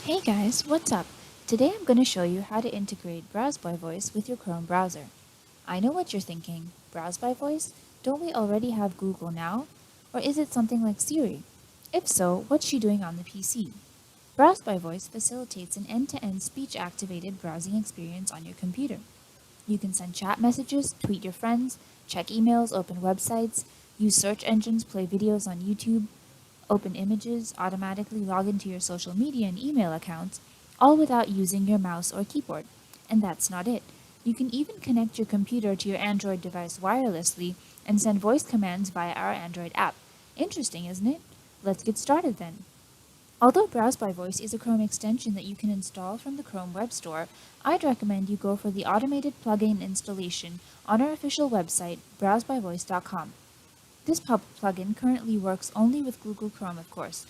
Hey guys, what's up? Today I'm going to show you how to integrate Browse by Voice with your Chrome browser. I know what you're thinking. Browse by Voice? Don't we already have Google now? Or is it something like Siri? If so, what's she doing on the PC? Browse by Voice facilitates an end-to-end speech-activated browsing experience on your computer. You can send chat messages, tweet your friends, check emails, open websites, use search engines, play videos on YouTube, open images, automatically log into your social media and email accounts, all without using your mouse or keyboard. And that's not it. You can even connect your computer to your Android device wirelessly and send voice commands via our Android app. Interesting, isn't it? Let's get started then. Although Browse by Voice is a Chrome extension that you can install from the Chrome Web Store, I'd recommend you go for the automated plugin installation on our official website, browsebyvoice.com. This plugin currently works only with Google Chrome, of course.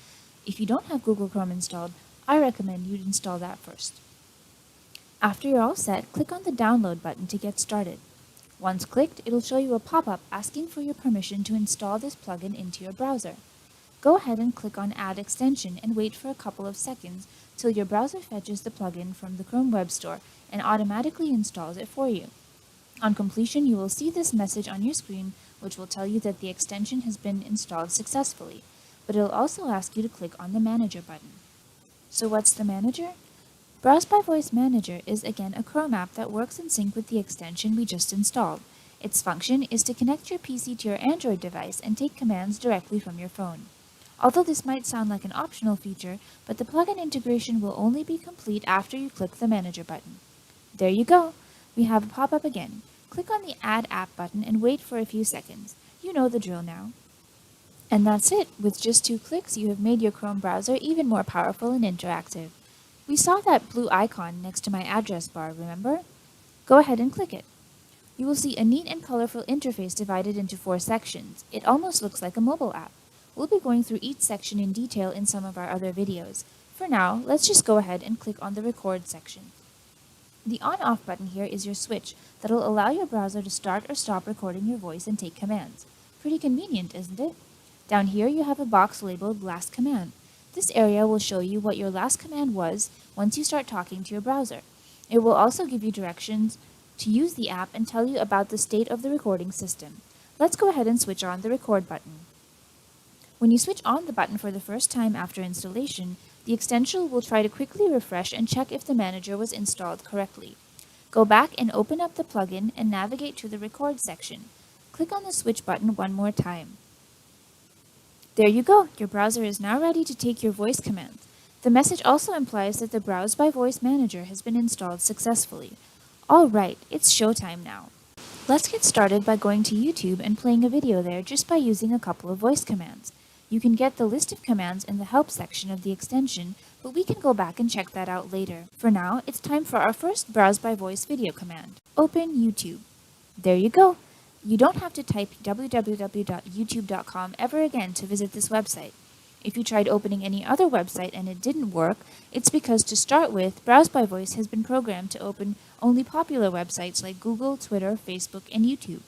If you don't have Google Chrome installed, I recommend you install that first. After you're all set, click on the download button to get started. Once clicked, it'll show you a pop-up asking for your permission to install this plugin into your browser. Go ahead and click on Add Extension and wait for a couple of seconds till your browser fetches the plugin from the Chrome Web Store and automatically installs it for you. On completion, you will see this message on your screen, which will tell you that the extension has been installed successfully, but it'll also ask you to click on the Manager button. So what's the Manager? Browse by Voice Manager is again a Chrome app that works in sync with the extension we just installed. Its function is to connect your PC to your Android device and take commands directly from your phone. Although this might sound like an optional feature, but the plugin integration will only be complete after you click the Manager button. There you go! We have a pop-up again. Click on the Add App button and wait for a few seconds. You know the drill now. And that's it! With just 2 clicks, you have made your Chrome browser even more powerful and interactive. We saw that blue icon next to my address bar, remember? Go ahead and click it. You will see a neat and colorful interface divided into 4 sections. It almost looks like a mobile app. We'll be going through each section in detail in some of our other videos. For now, let's just go ahead and click on the Record section. The on-off button here is your switch that'll allow your browser to start or stop recording your voice and take commands. Pretty convenient, isn't it? Down here you have a box labeled Last Command. This area will show you what your last command was once you start talking to your browser. It will also give you directions to use the app and tell you about the state of the recording system. Let's go ahead and switch on the Record button. When you switch on the button for the first time after installation, the extension will try to quickly refresh and check if the Manager was installed correctly. Go back and open up the plugin and navigate to the Record section. Click on the Switch button one more time. There you go! Your browser is now ready to take your voice commands. The message also implies that the Browse by Voice Manager has been installed successfully. Alright, it's showtime now. Let's get started by going to YouTube and playing a video there just by using a couple of voice commands. You can get the list of commands in the Help section of the extension, but we can go back and check that out later. For now, it's time for our first Browse by Voice video command. Open YouTube. There you go! You don't have to type www.youtube.com ever again to visit this website. If you tried opening any other website and it didn't work, it's because to start with, Browse by Voice has been programmed to open only popular websites like Google, Twitter, Facebook, and YouTube.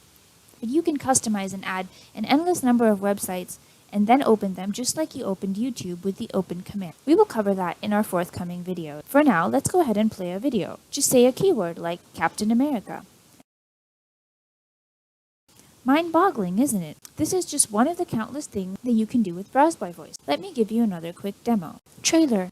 But you can customize and add an endless number of websites and then open them just like you opened YouTube with the Open command. We will cover that in our forthcoming video. For now, let's go ahead and play a video. Just say a keyword like Captain America. Mind-boggling, isn't it? This is just one of the countless things that you can do with Browse by Voice. Let me give you another quick demo. Trailer.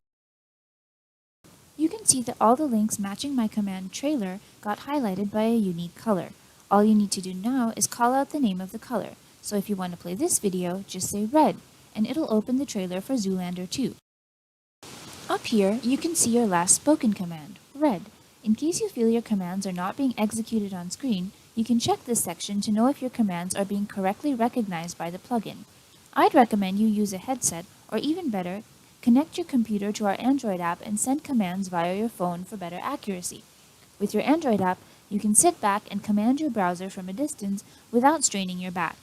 You can see that all the links matching my command trailer got highlighted by a unique color. All you need to do now is call out the name of the color. So if you want to play this video, just say red, and it'll open the trailer for Zoolander 2. Up here, you can see your last spoken command, red. In case you feel your commands are not being executed on screen, you can check this section to know if your commands are being correctly recognized by the plugin. I'd recommend you use a headset, or even better, connect your computer to our Android app and send commands via your phone for better accuracy. With your Android app, you can sit back and command your browser from a distance without straining your back.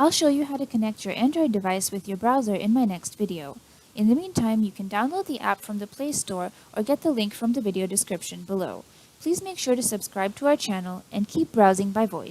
I'll show you how to connect your Android device with your browser in my next video. In the meantime, you can download the app from the Play Store or get the link from the video description below. Please make sure to subscribe to our channel and keep browsing by voice.